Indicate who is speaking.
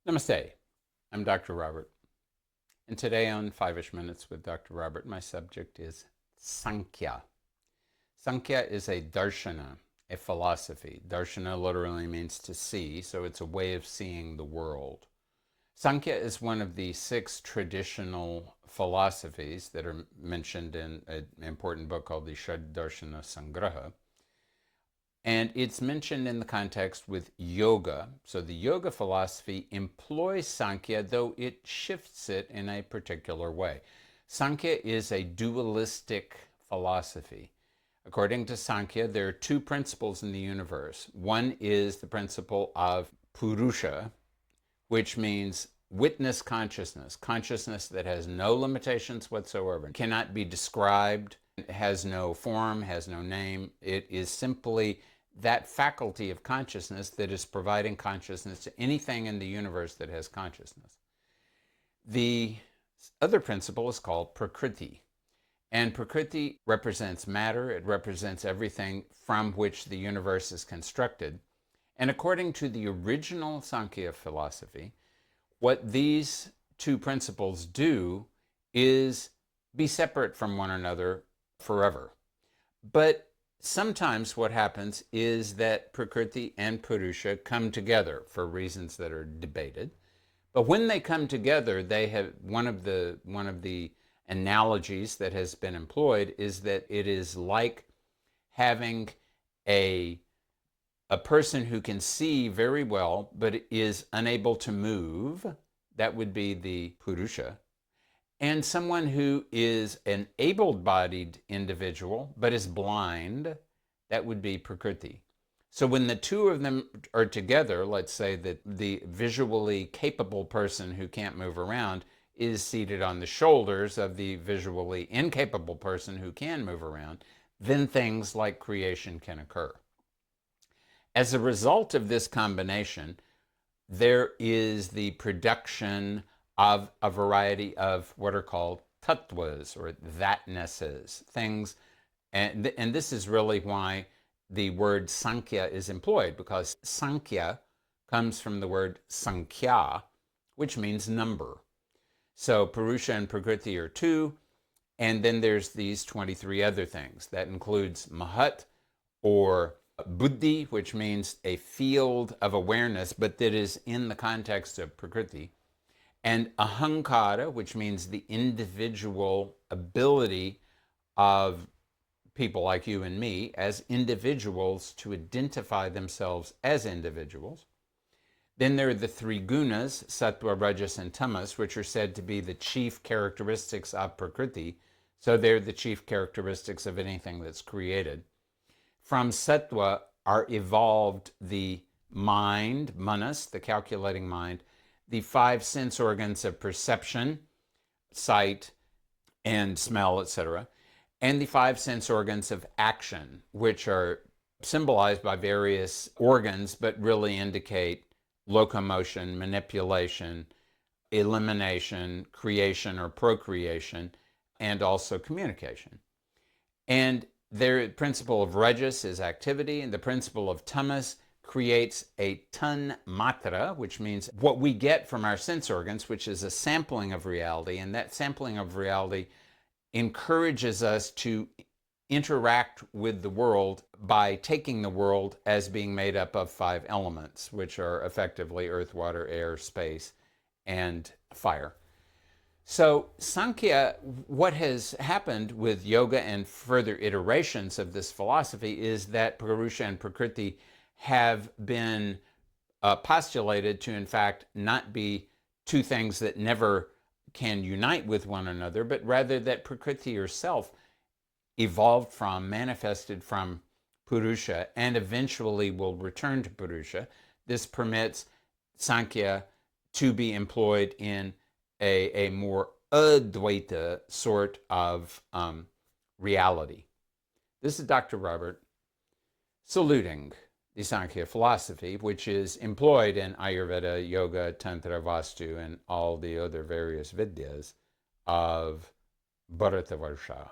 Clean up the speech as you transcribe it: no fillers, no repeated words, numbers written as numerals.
Speaker 1: Namaste. I'm Dr. Robert, and today on 5-ish Minutes with Dr. Robert, my subject is Sankhya. Sankhya is a darshana, a philosophy. Darshana literally means to see, so it's a way of seeing the world. Sankhya is one of the 6 traditional philosophies that are mentioned in an important book called the Darshana Sangraha. And it's mentioned in the context with yoga. So the yoga philosophy employs Sankhya, though it shifts it in a particular way. Sankhya is a dualistic philosophy. According to Sankhya, there are 2 principles in the universe. One is the principle of Purusha, which means witness consciousness, consciousness that has no limitations whatsoever, cannot be described, has no form, has no name. It is simply that faculty of consciousness that is providing consciousness to anything in the universe that has consciousness. The other principle is called Prakriti. And Prakriti represents matter. It represents everything from which the universe is constructed. And according to the original Sankhya philosophy, what these 2 principles do is be separate from one another forever. But sometimes what happens is that Prakriti and Purusha come together for reasons that are debated. But when they come together, they have one of the analogies that has been employed is that it is like having a person who can see very well but is unable to move. That would be the Purusha. And someone who is an able-bodied individual but is blind, that would be Prakriti. So when the 2 of them are together, let's say that the visually capable person who can't move around is seated on the shoulders of the visually incapable person who can move around, then things like creation can occur. As a result of this combination, there is the production of a variety of what are called tattvas, or thatnesses, things. And this is really why the word Sankhya is employed, because Sankhya comes from the word Sankhya, which means number. So Purusha and Prakriti are 2, and then there's these 23 other things. That includes Mahat, or Buddhi, which means a field of awareness, but that is in the context of Prakriti. And ahankara, which means the individual ability of people like you and me as individuals to identify themselves as individuals. Then there are the 3 gunas, sattva, rajas, and tamas, which are said to be the chief characteristics of Prakriti. So they're the chief characteristics of anything that's created. From sattva are evolved the mind, manas, the calculating mind, the 5 sense organs of perception, sight and smell, etc., and the 5 sense organs of action, which are symbolized by various organs but really indicate locomotion, manipulation, elimination, creation or procreation, and also communication. And the principle of rajas is activity, and the principle of tamas creates a tan matra, which means what we get from our sense organs, which is a sampling of reality, and that sampling of reality encourages us to interact with the world by taking the world as being made up of 5 elements, which are effectively earth, water, air, space, and fire. So Sankhya, what has happened with yoga and further iterations of this philosophy is that Purusha and Prakriti have been postulated to, in fact, not be 2 things that never can unite with one another, but rather that Prakriti herself evolved from, manifested from Purusha, and eventually will return to Purusha. This permits Sankhya to be employed in a more Advaita sort of reality. This is Dr. Robert saluting the Sankhya philosophy, which is employed in Ayurveda, Yoga, Tantra, Vastu, and all the other various vidyas of Bharatavarsha.